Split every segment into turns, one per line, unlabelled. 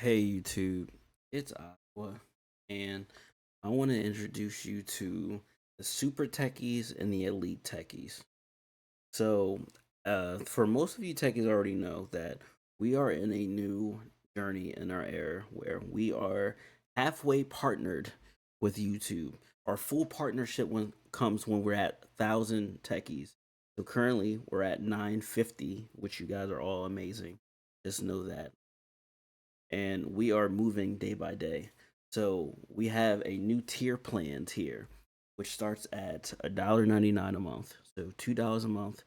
Hey YouTube, it's Aqua, and I want to introduce you to the Super Techies and the Elite Techies. So, for most of you techies already know that we are in a new journey in our era where we are halfway partnered with YouTube. Our full partnership comes when we're at 1,000 techies. So currently we're at 950, which you guys are all amazing. Just know that, and we are moving day by day. So we have a new tier planned here, which starts at $1.99 a month. So $2 a month,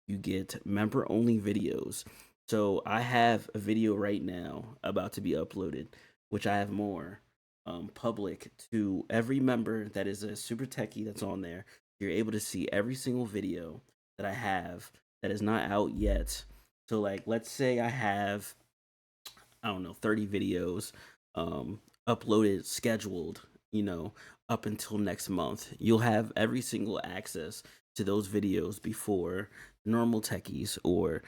you get member only videos. So I have a video right now about to be uploaded, which I have more public to every member that is a super techie that's on there. You're able to see every single video that I have that is not out yet. So like, let's say I have, I don't know, 30 videos uploaded, scheduled, up until next month. You'll have every single access to those videos before normal techies or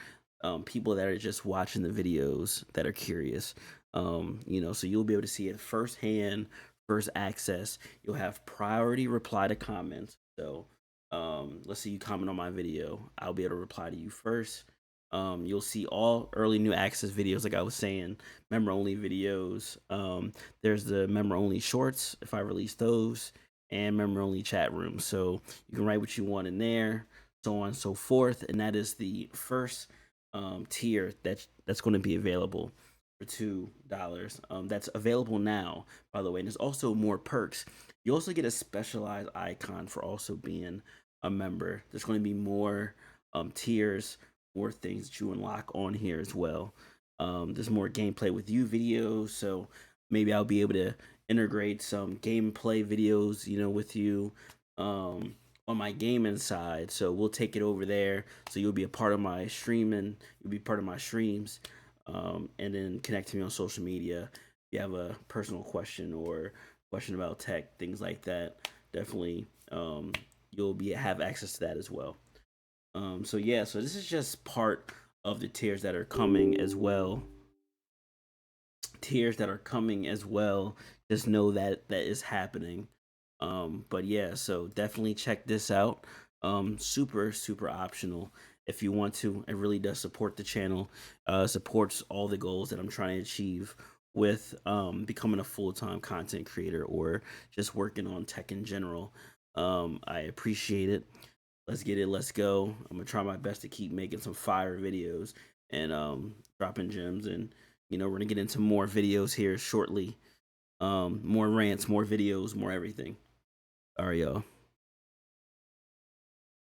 people that are just watching the videos that are curious. So you'll be able to see it firsthand, first access. You'll have priority reply to comments. So let's say you comment on my video, I'll be able to reply to you first. You'll see all early new access videos, like I was saying, member only videos. There's the member only shorts if I release those, and member only chat rooms. So you can write what you want in there, so on and so forth. And that is the first tier that's going to be available for $2. That's available now, by the way. And there's also more perks. You also get a specialized icon for also being a member. There's going to be more tiers, more things that you unlock on here as well. There's more gameplay with you videos, so maybe I'll be able to integrate some gameplay videos, with you on my gaming side. So we'll take it over there. So you'll be a part of my streaming. You'll be part of my streams, and then connect to me on social media. If you have a personal question or question about tech, things like that, definitely you'll be have access to that as well. So yeah, so this is just part of the tiers that are coming as well. Tiers that are coming as well. Just know that that is happening. But yeah, so definitely check this out. Super optional if you want to. It really does support the channel. Supports all the goals that I'm trying to achieve with becoming a full-time content creator or just working on tech in general. I appreciate it. Let's get it. Let's go. I'm gonna try my best to keep making some fire videos and dropping gems, and we're gonna get into more videos here shortly. More rants, more videos, more everything. All right, y'all.